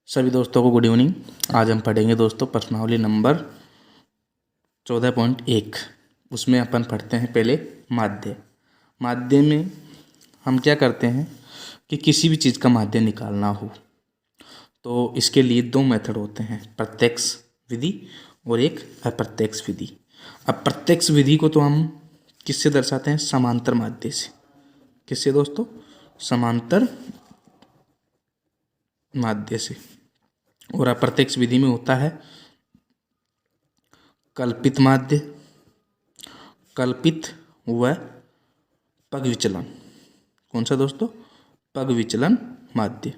सभी दोस्तों को गुड इवनिंग। आज हम पढ़ेंगे दोस्तों प्रश्नावली नंबर 14.1। उसमें अपन पढ़ते हैं पहले माध्य। माध्य में हम क्या करते हैं कि किसी भी चीज़ का माध्य निकालना हो तो इसके लिए दो मेथड होते हैं, प्रत्यक्ष विधि और एक अप्रत्यक्ष विधि। अब प्रत्यक्ष विधि को तो हम किससे दर्शाते हैं? समांतर माध्य से। किससे दोस्तों? समांतर माध्य से। और अप्रत्यक्ष विधि में होता है कल्पित माध्य, कल्पित व पग विचलन। कौन सा दोस्तों? पग विचलन माध्य।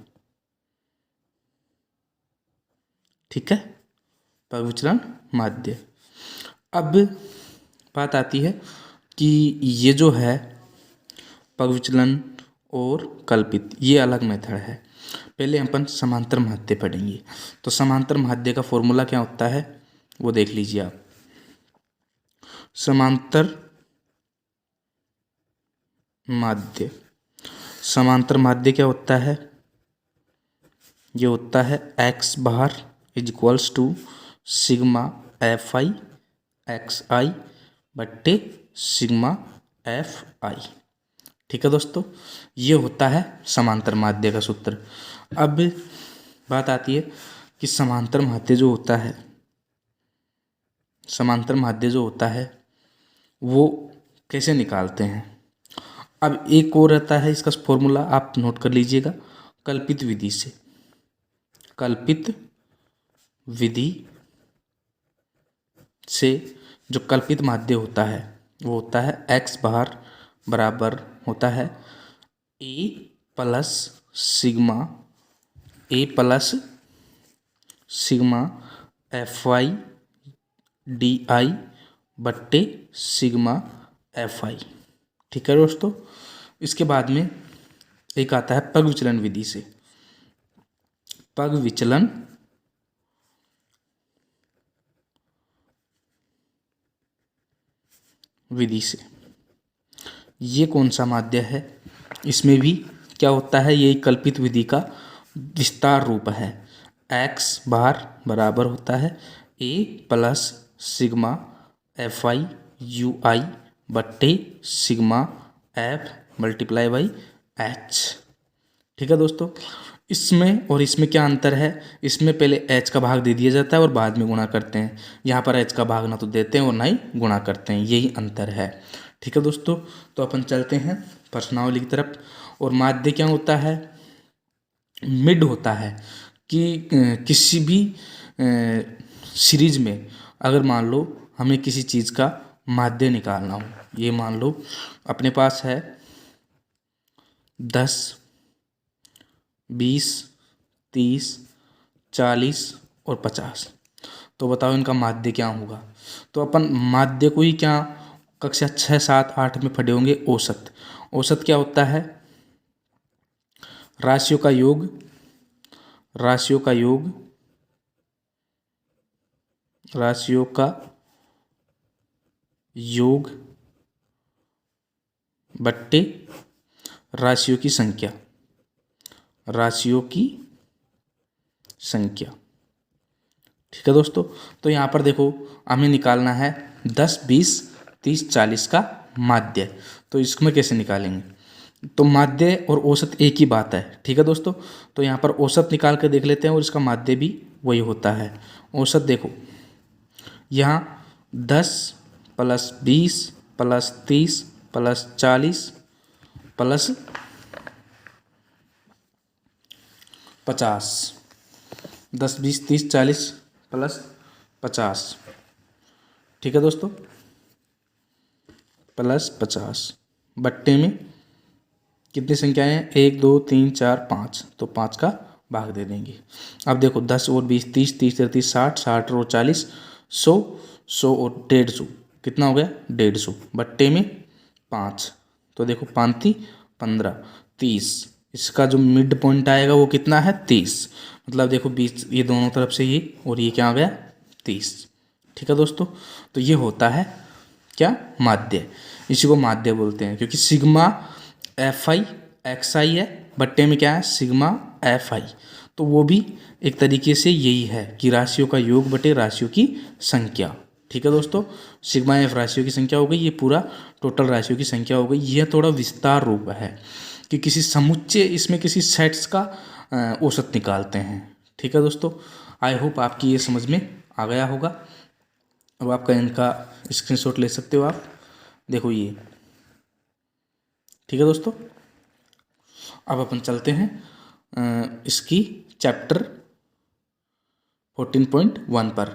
ठीक है, पग विचलन माध्य। अब बात आती है कि ये जो है पग विचलन और कल्पित, ये अलग मेथड है। पहले अपन समांतर माध्य पढ़ेंगे। तो समांतर माध्य का फॉर्मूला क्या होता है वो देख लीजिए आप। समांतर माध्य, समांतर माध्य क्या होता है? ये होता है x bar is equals to sigma f i x i बट्टे सिग्मा एफ आई। ठीक है दोस्तों, ये होता है समांतर माध्य का सूत्र। अब बात आती है कि समांतर माध्य जो होता है, समांतर माध्य जो होता है वो कैसे निकालते हैं। अब एक और रहता है इसका फॉर्मूला, आप नोट कर लीजिएगा, कल्पित विधि से। कल्पित विधि से जो कल्पित माध्य होता है वो होता है x बार बराबर होता है a plus sigma f I D I बट्टे सिग्मा एफ आई। ठीक है दोस्तों, इसके बाद में एक आता है पग विचलन विधि से। पग विचलन विधि से ये कौन सा माध्य है? इसमें भी क्या होता है, ये कल्पित विधि का विस्तार रूप है। x बार बराबर होता है a plus sigma f i u i बट्टे sigma f multiply by h. ठीक है दोस्तों, इसमें और इसमें क्या अंतर है? इसमें पहले h का भाग दे दिया जाता है और बाद में गुणा करते हैं। यहाँ पर h का भाग ना तो देते हैं और ना ही गुणा करते हैं, यही अंतर है। ठीक है दोस्तों, तो अपन चलते हैं प्रश्नावली की तरफ। और माध्य क्या होता है? मिड होता है कि किसी भी सीरीज में अगर मान लो हमें किसी चीज़ का माध्य निकालना हो, ये मान लो अपने पास है 10, 20, 30, 40 और 50। तो बताओ इनका माध्य क्या होगा? तो अपन माध्य को ही क्या कक्षा 6, 7, 8 में पढ़े होंगे, औसत। औसत क्या होता है? राशियों का योग, राशियों का योग, राशियों का योग बट्टे राशियों की संख्या, राशियों की संख्या। ठीक है दोस्तों, तो यहाँ पर देखो हमें निकालना है 10, 20, 30, 40 का माध्य। तो इसमें कैसे निकालेंगे? तो माध्य और औसत एक ही बात है। ठीक है दोस्तों, तो यहाँ पर औसत निकाल कर देख लेते हैं और इसका माध्य भी वही होता है। औसत देखो, यहाँ 10 plus 20 plus 30 plus 40 plus 50, 10, 20, 30, 40 plus 50। ठीक है दोस्तों, प्लस 50 बट्टे में कितनी संख्याएं हैं? 1, 2, 3, 4, 5। तो 5 का भाग दे देंगे। अब देखो 10 और 20, 30, 30, 33, 60, 60 और 40, 100, 100 और 150। कितना हो गया? 150 बट्टे में 5। तो देखो 5 15, 30। इसका जो मिड पॉइंट आएगा वो कितना है? 30। मतलब देखो 20, ये दोनों तरफ से ये और ये क्या आ गया? 30। ठीक है दोस्तों, तो ये होता है क्या? माध्य। इसी को माध्य बोलते हैं, क्योंकि सिग्मा एफ आई एक्स आई है, बट्टे में क्या है? सिग्मा एफ आई। तो वो भी एक तरीके से यही है कि राशियों का योग बटे राशियों की संख्या। ठीक है दोस्तों, सिग्मा एफ राशियों की संख्या हो गई, ये पूरा टोटल राशियों की संख्या हो गई। यह थोड़ा विस्तार रूप है कि किसी समुच्चय, इसमें किसी सेट्स का औसत निकालते हैं। ठीक है दोस्तों, आई होप आपकी ये समझ में आ गया होगा। अब आपका इनका स्क्रीनशॉट ले सकते हो आप, देखो ये। ठीक है दोस्तों, अब अपन चलते हैं इसकी चैप्टर 14.1 पर।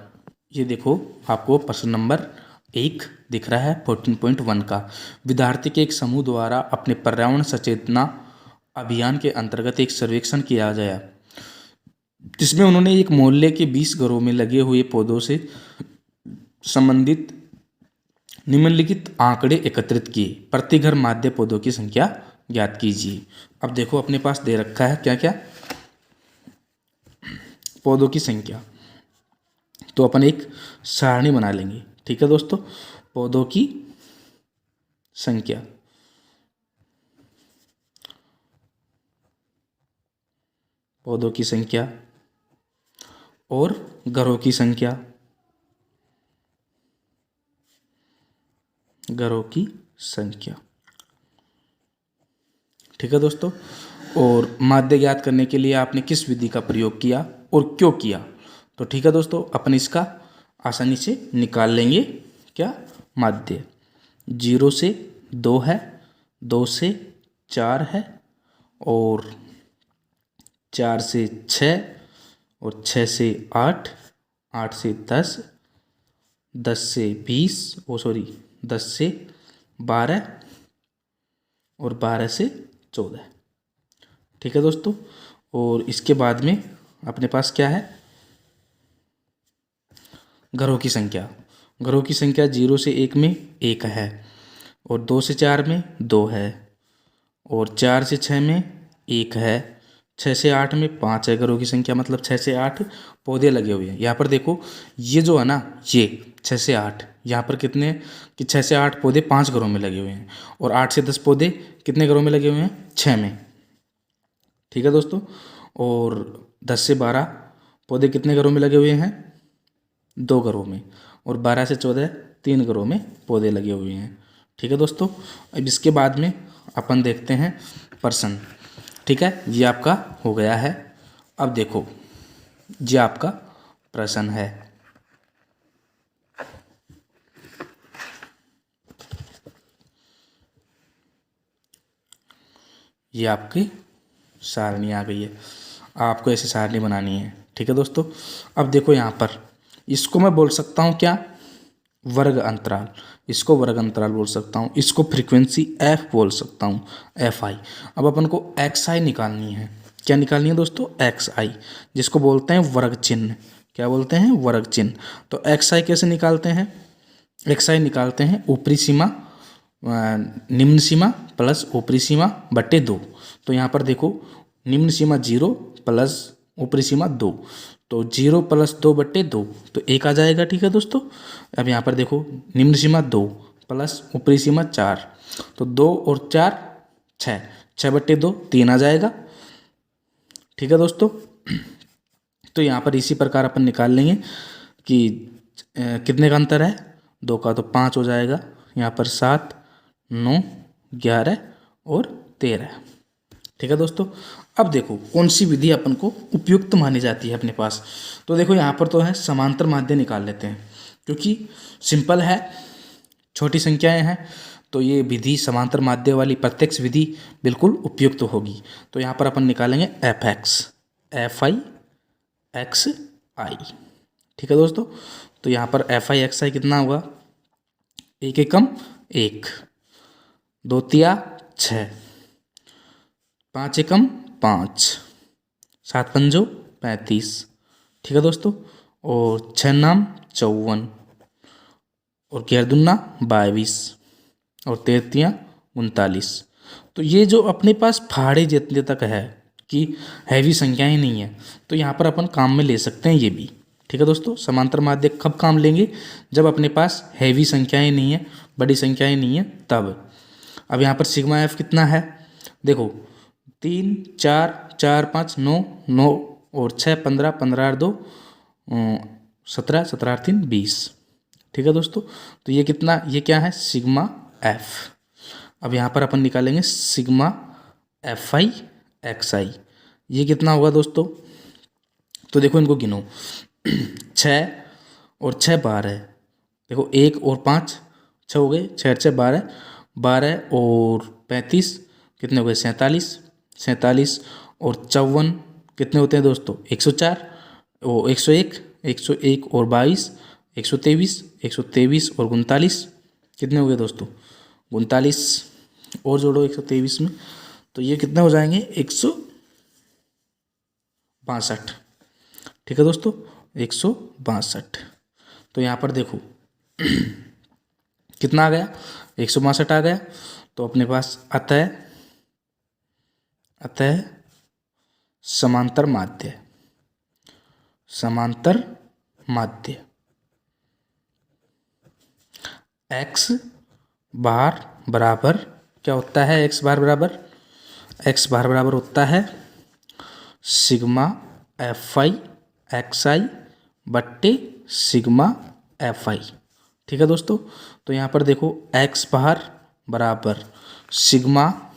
ये देखो आपको प्रश्न नंबर 1 दिख रहा है 14.1 का। विद्यार्थी के एक समूह द्वारा अपने पर्यावरण सचेतना अभियान के अंतर्गत एक सर्वेक्षण किया गया, जिसमें उन्होंने एक मोहल्ले के 20 घरों में लगे हुए पौधों से संबंधित निम्नलिखित आंकड़े एकत्रित किए। प्रति घर माध्य पौधों की संख्या ज्ञात कीजिए। अब देखो अपने पास दे रखा है क्या क्या, पौधों की संख्या। तो अपन एक सारणी बना लेंगे। ठीक है दोस्तों, पौधों की संख्या, पौधों की संख्या और घरों की संख्या, घरों की संख्या। ठीक है दोस्तों, और माध्य ज्ञात करने के लिए आपने किस विधि का प्रयोग किया और क्यों किया। तो ठीक है दोस्तों, अपन इसका आसानी से निकाल लेंगे। क्या माध्य, 0 से 2 है, 2 से 4 है, और 4 से 6, और 6 से 8, 8 से 10, 10 से 20, 10 से 12, और 12 से 14। ठीक है दोस्तों, और इसके बाद में अपने पास क्या है, घरों की संख्या। घरों की संख्या 0 से 1 में 1 है, और 2 से 4 में 2 है, और 4 से 6 में 1 है, 6 से 8 में 5 है। घरों की संख्या मतलब 6 से 8 पौधे लगे हुए हैं। यहाँ पर देखो ये जो है ना, ये 6 से 8, यहाँ पर कितने कि 6 से 8 पौधे 5 घरों में लगे हुए हैं, और 8 से 10 पौधे कितने घरों में लगे हुए हैं, 6 में। ठीक है दोस्तों, और 10 से 12 पौधे कितने घरों में लगे हुए हैं, 2 घरों में, और 12 से 14 3 घरों में पौधे लगे हुए हैं। ठीक है दोस्तों, अब इसके बाद में अपन देखते हैं प्रश्न। ठीक है, ये आपका हो गया है। अब देखो ये आपका प्रश्न है। ये आपकी सारणी आ गई है, आपको ऐसी सारणी बनानी है। ठीक है दोस्तों, अब देखो यहाँ पर इसको मैं बोल सकता हूँ क्या, वर्ग अंतराल। इसको वर्ग अंतराल बोल सकता हूँ, इसको फ्रीक्वेंसी एफ बोल सकता हूँ, एफ आई। अब अपन को एक्स आई निकालनी है। क्या निकालनी है दोस्तों, एक्स आई, जिसको बोलते हैं वर्ग चिन्ह। क्या बोलते हैं, वर्ग चिन्ह। तो एक्स आई कैसे निकालते हैं, एक्स आई निकालते हैं ऊपरी सीमा निम्न सीमा प्लस ऊपरी सीमा बटे 2। तो यहाँ पर देखो निम्न सीमा 0 प्लस ऊपरी सीमा 2, तो 0 प्लस 2 बटे 2, तो 1 आ जाएगा। ठीक है दोस्तों, अब यहाँ पर देखो निम्न सीमा 2 प्लस ऊपरी सीमा 4, तो 2 और 4 6, 6 बटे 2 3 आ जाएगा। ठीक है दोस्तों, तो यहाँ पर इसी प्रकार अपन निकाल लेंगे कि कितने का अंतर है, 2 का, तो 5 हो जाएगा। यहाँ पर 7 9 11 और 13। ठीक है दोस्तों, अब देखो कौन सी विधि अपन को उपयुक्त मानी जाती है अपने पास। तो देखो यहाँ पर तो है समांतर माध्य निकाल लेते हैं, क्योंकि सिंपल है, छोटी संख्याएं हैं, तो ये विधि समांतर माध्य वाली प्रत्यक्ष विधि बिल्कुल उपयुक्त होगी। तो यहाँ पर अपन निकालेंगे f x, f i x i. ठीक है दोस्तों, तो यहाँ पर एफ आई एक्स आई कितना होगा, 1 एकम 1, 2 तिया 6, 5 एकम 5, 7 पंजो 35। ठीक है दोस्तों, और 6 नाम 54, और 11 दूना 22, और 13 तिया 39। तो ये जो अपने पास फाड़े जितने तक है कि हैवी संख्याएं नहीं है, तो यहाँ पर अपन काम में ले सकते हैं ये भी। ठीक है दोस्तों, समांतर माध्य कब काम लेंगे, जब अपने पास हैवी संख्याएं नहीं है, बड़ी संख्याएं नहीं है, तब। अब यहाँ पर सिग्मा एफ कितना है, देखो 3 4 4 5 9 9 और 6 15, 15 और 2 17, 17 और 3 20। ठीक है दोस्तों, तो ये कितना, ये क्या है सिग्मा एफ। अब यहाँ पर अपन निकालेंगे सिग्मा एफ आई एक्स आई, ये कितना होगा दोस्तों। तो देखो इनको गिनो 6 और 6 12, देखो 1 और 5 6 हो गए, 6 6 12, 12 और 35 कितने हो गए 47, 47 और 54 कितने होते हैं दोस्तों 104, ओ 101, 101 और 22 123, 123 और 39 कितने हो गए दोस्तों 39, और जोड़ो 123 में, तो ये कितने हो जाएंगे 162। ठीक है दोस्तों 162। तो यहाँ पर देखो कितना आ गया 162 आ गया। तो अपने पास अतः समांतर माध्य, समांतर माध्य x बार बराबर क्या होता है, x बार बराबर होता है sigma f i x i बट्टे सिग्मा एफ आई। ठीक है दोस्तों, तो यहाँ पर देखो x बार बराबर सिग्मा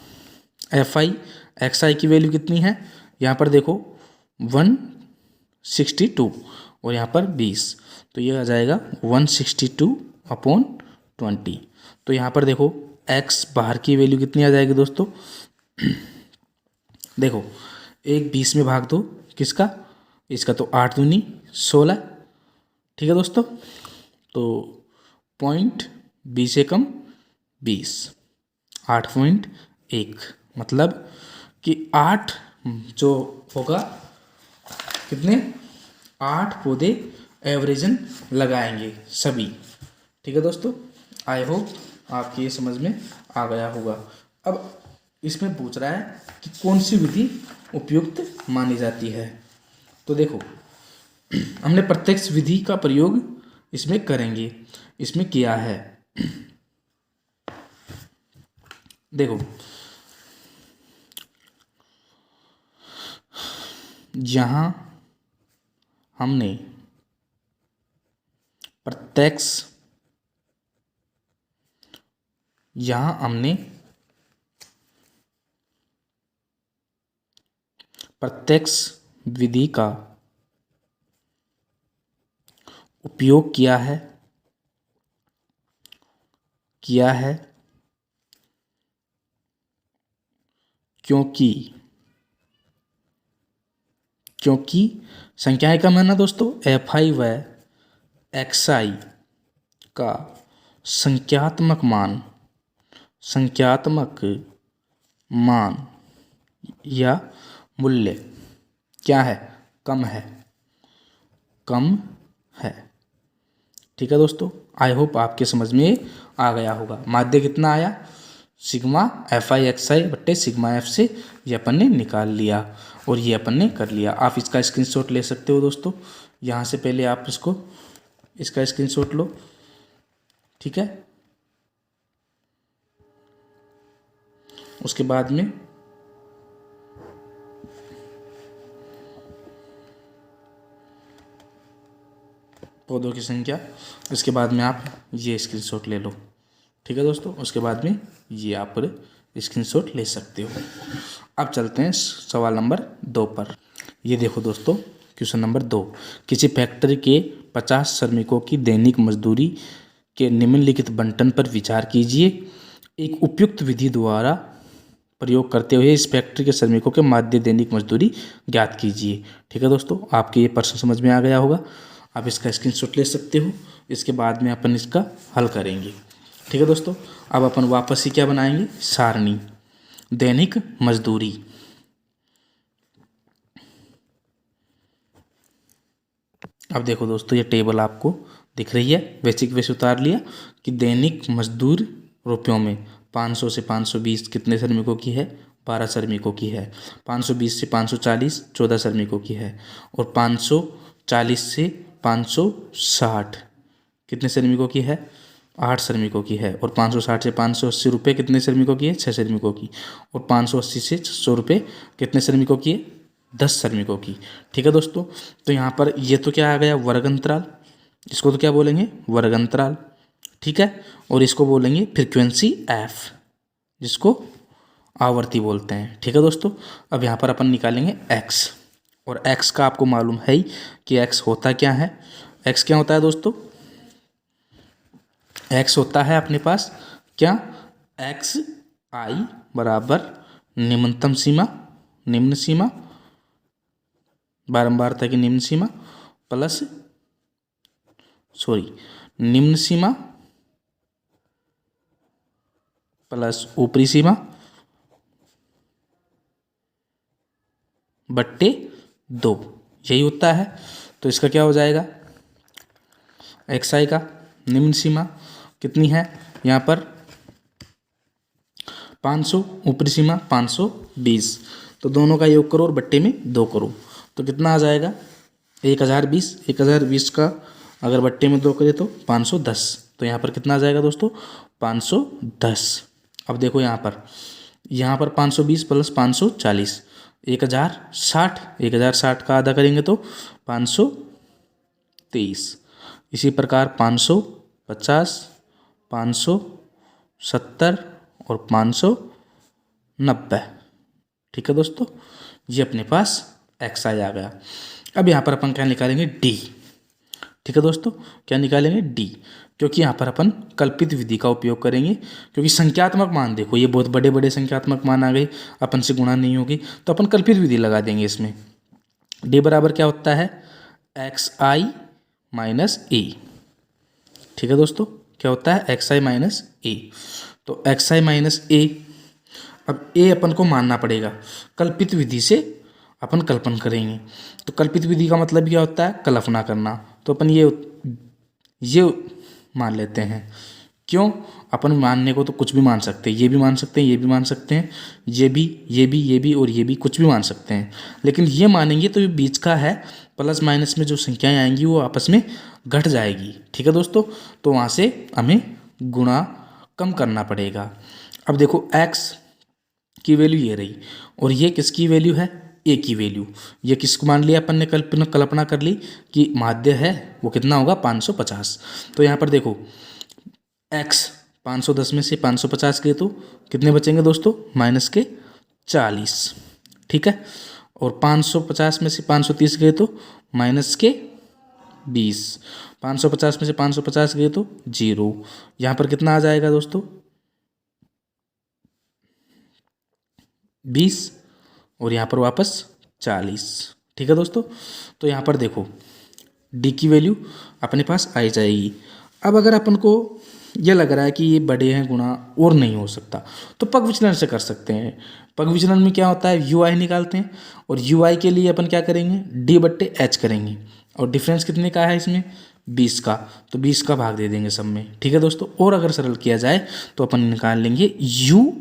एफ आई एक्स आई की वैल्यू कितनी है, यहाँ पर देखो 162 और यहाँ पर 20, तो ये आ जाएगा 162/20। तो यहाँ पर देखो x बाहर की वैल्यू कितनी आ जाएगी दोस्तों, देखो 20 में भाग दो किसका, इसका, तो 8 दूनी 16। ठीक है दोस्तों, तो 0.20 से कम 20, 8.1, मतलब कि 8 जो होगा कितने 8 पौधे एवरेजन लगाएंगे सभी। ठीक है दोस्तों, आई होप आपकी ये समझ में आ गया होगा। अब इसमें पूछ रहा है कि कौन सी विधि उपयुक्त मानी जाती है। तो देखो हमने प्रत्यक्ष विधि का प्रयोग इसमें करेंगे, इसमें किया है। देखो जहाँ हमने प्रत्यक्ष विधि का उपयोग किया है क्योंकि संख्याएं कम है ना दोस्तों, एफ आई व एक्स आई का संख्यात्मक मान या मूल्य क्या है, कम है। ठीक है दोस्तों, आई होप आपके समझ में आ गया होगा। माध्य कितना आया sigma f i x i बट्टे सिग्मा एफ से, ये अपन ने निकाल लिया और ये अपन ने कर लिया। आप इसका स्क्रीनशॉट ले सकते हो दोस्तों, यहाँ से पहले आप इसका स्क्रीनशॉट लो। ठीक है, उसके बाद में पौधों की संख्या, इसके बाद में आप ये स्क्रीनशॉट ले लो। ठीक है दोस्तों, उसके बाद में ये आप स्क्रीनशॉट ले सकते हो। अब चलते हैं सवाल नंबर 2 पर। ये देखो दोस्तों क्वेश्चन नंबर 2, किसी फैक्ट्री के 50 श्रमिकों की दैनिक मजदूरी के निम्नलिखित बंटन पर विचार कीजिए। एक उपयुक्त विधि द्वारा प्रयोग करते हुए इस फैक्ट्री के श्रमिकों के माध्य दैनिक मजदूरी ज्ञात कीजिए। ठीक है दोस्तों, आपके ये प्रश्न समझ में आ गया होगा, आप इसका स्क्रीनशॉट ले सकते हो। इसके बाद में अपन इसका हल करेंगे। ठीक है दोस्तों, अब अपन वापस ही क्या बनाएंगे, सारणी दैनिक मजदूरी। अब देखो दोस्तों ये टेबल आपको दिख रही है, वैसे की वैसे उतार लिया कि दैनिक मजदूर रुपयों में 500 से 520 कितने श्रमिकों की है, 12 श्रमिकों की है। 520 से 540 14 श्रमिकों की है। और 540 से 560 कितने श्रमिकों की है, 8 श्रमिकों की है। और 560 से 580 रुपये कितने श्रमिकों की है, 6 श्रमिकों की। और 580 से 600 रुपये कितने श्रमिकों की है, 10 श्रमिकों की। ठीक है दोस्तों, तो यहाँ पर ये तो क्या आ गया, वर्ग अंतराल, इसको तो क्या बोलेंगे, वर्ग अंतराल। ठीक है, और इसको बोलेंगे फ्रीक्वेंसी एफ, जिसको आवर्ती बोलते हैं। ठीक है दोस्तों, अब यहाँ पर अपन निकालेंगे एक्स, और एक्स का आपको मालूम है ही कि एक्स होता क्या है। एक्स क्या होता है दोस्तों, एक्स होता है अपने पास क्या, एक्स आई बराबर निम्नतम सीमा, निम्न सीमा, बारंबारता की निम्न सीमा प्लस निम्न सीमा प्लस ऊपरी सीमा बट्टे 2, यही होता है। तो इसका क्या हो जाएगा, एक्स आई का निम्न सीमा कितनी है यहाँ पर 500, ऊपरी सीमा 520, तो दोनों का योग करो और बट्टे में 2 करो, तो कितना आ जाएगा 1020। 1020 का अगर बट्टे में 2 करें तो 510, तो यहाँ पर कितना आ जाएगा दोस्तों 510। अब देखो यहाँ पर 520 प्लस 540 1060, 1060 का आधा करेंगे तो 523। इसी प्रकार 550, 570 और 590। ठीक है दोस्तों, ये अपने पास एक्स आई आ गया। अब यहाँ पर अपन क्या निकालेंगे, डी। ठीक है दोस्तों, क्या निकालेंगे, डी, क्योंकि यहाँ पर अपन कल्पित विधि का उपयोग करेंगे, क्योंकि संख्यात्मक मान देखो ये बहुत बड़े बड़े संख्यात्मक मान आ गए, अपन से गुणा नहीं होगी, तो अपन कल्पित विधि लगा देंगे इसमें। डी बराबर क्या होता है, एक्स आई माइनस ए। ठीक है दोस्तों, क्या होता है, एक्स आई माइनस ए। तो एक्स आई माइनस ए, अब ए अपन को मानना पड़ेगा, कल्पित विधि से अपन कल्पन करेंगे। तो कल्पित विधि का मतलब क्या होता है, कल्पना करना। तो अपन ये मान लेते हैं, क्यों, अपन मानने को तो कुछ भी मान सकते हैं, ये भी मान सकते हैं, ये भी मान सकते हैं, ये भी, ये भी, ये भी और ये भी, कुछ भी मान सकते हैं, लेकिन ये मानेंगे तो ये बीच का है, प्लस माइनस में जो संख्याएं आएंगी वो आपस में घट जाएगी। ठीक है दोस्तों, तो वहाँ से हमें गुणा कम करना पड़ेगा। अब देखो x की वैल्यू ये रही, और ये किसकी वैल्यू है, ए की वैल्यू। ये किसको मान लिया अपन ने, कल्पना कर ली कि माध्य है वो कितना होगा 550। तो यहाँ पर देखो x 510 में से 550 गए तो कितने बचेंगे दोस्तों, माइनस के 40। ठीक है, और 550 में से 530 गए तो माइनस के 20। 550 में से 550 गए तो 0। यहाँ पर कितना आ जाएगा दोस्तों 20, और यहाँ पर वापस 40। ठीक है दोस्तों, तो यहाँ पर देखो डी की वैल्यू अपने पास आई जाएगी। अब अगर अपन को ये लग रहा है कि ये बड़े हैं गुणा और नहीं हो सकता, तो पग विचलन से कर सकते हैं। पग विचलन में क्या होता है, यू आई निकालते हैं, और यू आई के लिए अपन क्या करेंगे, डी बट्टे एच करेंगे, और डिफरेंस कितने का है इसमें 20 का, तो 20 का भाग दे देंगे सब में। ठीक है दोस्तों, और अगर सरल किया जाए तो अपन निकाल लेंगे यू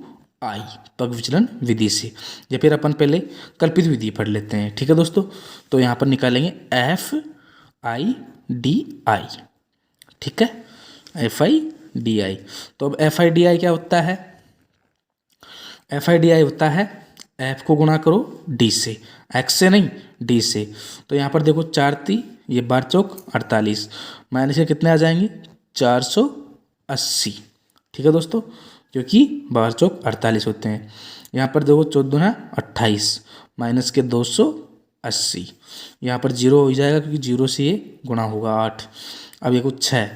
आई पग विचलन विधि से, या फिर अपन पहले कल्पित विधि पढ़ लेते हैं। ठीक है दोस्तों, तो यहाँ पर निकालेंगे एफ आई डी आई। ठीक है, एफ आई डी आई। तो अब एफ आई डी आई क्या होता है, एफ आई डी आई होता है एफ को गुणा करो डी से, एक्स से नहीं डी से। तो यहाँ पर देखो 4 ये 12 चौक 48, माइनस के कितने आ जाएंगे 480। ठीक है दोस्तों, क्योंकि 12 चौक 48 होते हैं। यहाँ पर देखो 14 28, माइनस के 280, यहाँ पर 0 हो जाएगा क्योंकि 0 से ये गुणा होगा 8। अब ये कुछ 6,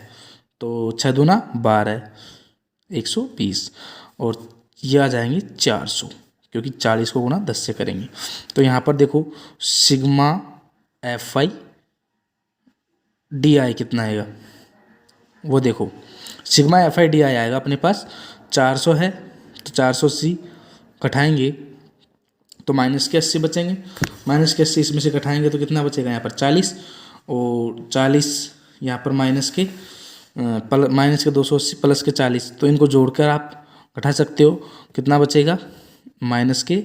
तो 6 दूना 12 120, और ये आ जाएंगे 400, क्योंकि 40 को गुणा 10 से करेंगे। तो यहाँ पर देखो sigma f I D I कितना आएगा, वो देखो sigma f I D I आएगा अपने पास 400 है, तो 480 घटाएंगे तो माइनस के 80 बचेंगे, माइनस के 80 इसमें से घटाएंगे तो कितना बचेगा यहाँ पर 40, और 40 यहाँ पर माइनस के 280 प्लस के 40, तो इनको जोड़कर आप घटा सकते हो, कितना बचेगा माइनस के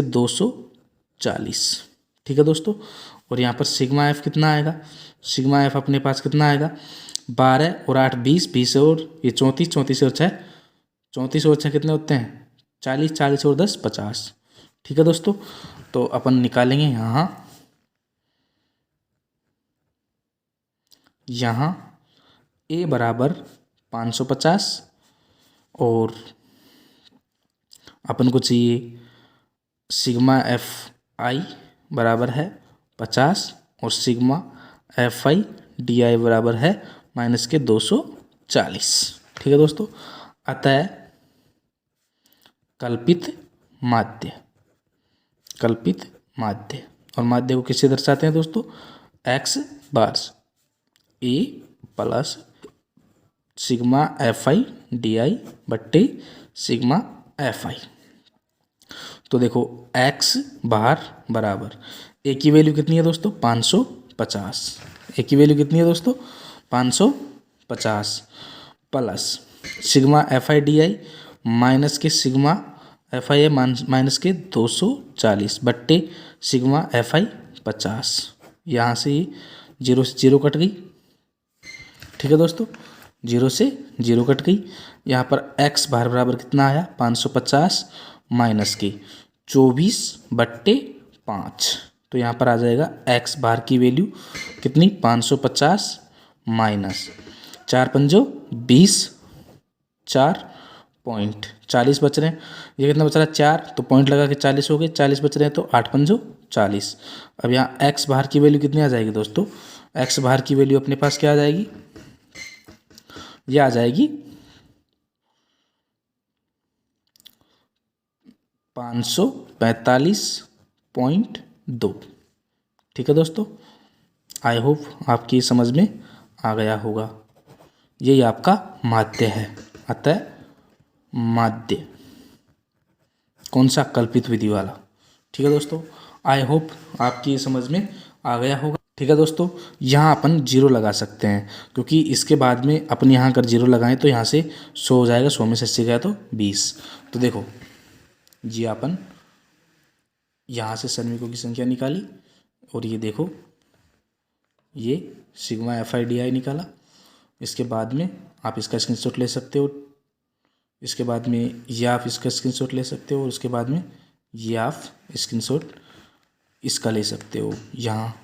240। ठीक है दोस्तों, और यहाँ पर सिग्मा एफ कितना आएगा, सिग्मा एफ अपने पास कितना आएगा 12 और 8 20, 20 और ये 34, 34 और 6 34 और 6 कितने होते हैं 40, 40 और 10 50। ठीक है दोस्तों, तो अपन निकालेंगे यहाँ ए बराबर 550 और अपन को चाहिए सिग्मा एफ आई बराबर है 50 और sigma f I D I बराबर है माइनस के 240। ठीक है दोस्तों, अतः कल्पित माध्य और माध्य को किससे दर्शाते हैं दोस्तों? X bar A plus sigma f I D I बट्टे सिग्मा एफ आई। तो देखो एक्स बार बराबर ए की वैल्यू कितनी है दोस्तों? 550। ए की वैल्यू कितनी है दोस्तों? 550 plus sigma f I D I minus के सिग्मा एफ आई है माइनस के 240 बट्टे सिग्मा एफ आई 50। यहाँ से जीरो से जीरो कट गई। ठीक है दोस्तों, जीरो से जीरो कट गई। यहाँ पर x बार बराबर कितना आया? 550 माइनस के 24 बट्टे 5। तो यहाँ पर आ जाएगा x बार की वैल्यू कितनी? 550 माइनस 4 पंजो 20, 4 पॉइंट 40 बच रहे हैं। ये कितना बच रहा है? 4, तो पॉइंट लगा के 40 हो गए, 40 बच रहे हैं तो 8 पंजो 40। अब यहाँ x बार की वैल्यू कितनी आ जाएगी दोस्तों? x बार की वैल्यू अपने पास क्या आ जाएगी? ये आ जाएगी 545.2। ठीक है दोस्तों, आई होप आपकी समझ में आ गया होगा। यही आपका माध्य है। अतः माध्य कौन सा? कल्पित विधि वाला। ठीक है दोस्तों, आई होप आपकी समझ में आ गया होगा। ठीक है दोस्तों, यहाँ अपन जीरो लगा सकते हैं क्योंकि इसके बाद में अपन यहाँ अगर जीरो लगाएं तो यहाँ से 100 हो जाएगा, 100 में से 80 गया तो 20। तो देखो जी, अपन यहाँ से श्रमिकों की संख्या निकाली और ये देखो ये sigma f I D I निकाला। इसके बाद में आप इसका स्क्रीनशॉट ले सकते हो, इसके बाद में ये आप इसका स्क्रीनशॉट ले सकते हो और उसके बाद में ये आप स्क्रीनशॉट इसका ले सकते हो यहाँ,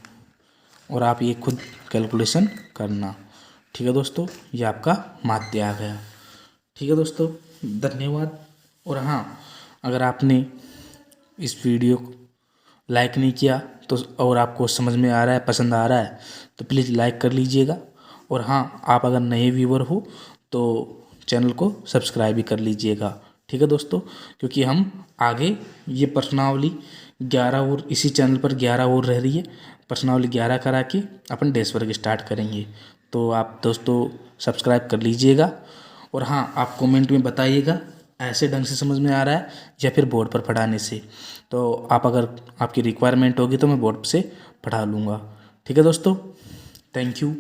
और आप ये खुद कैलकुलेशन करना। ठीक है दोस्तों, ये आपका माध्य आ गया। ठीक है दोस्तों, धन्यवाद। और हाँ, अगर आपने इस वीडियो को लाइक नहीं किया तो और आपको समझ में आ रहा है, पसंद आ रहा है तो प्लीज़ लाइक कर लीजिएगा। और हाँ, आप अगर नए व्यूवर हो तो चैनल को सब्सक्राइब भी कर लीजिएगा। ठीक है दोस्तों, क्योंकि हम आगे ये प्रश्नावली 11 और इसी चैनल पर 11 और रह रही है, प्रश्नावली 11 करा के अपन डेस वर्क स्टार्ट करेंगे। तो आप दोस्तों सब्सक्राइब कर लीजिएगा। और हाँ, आप कमेंट में बताइएगा ऐसे ढंग से समझ में आ रहा है या फिर बोर्ड पर पढ़ाने से। तो आप अगर आपकी रिक्वायरमेंट होगी तो मैं बोर्ड से पढ़ा लूँगा। ठीक है दोस्तों, थैंक यू।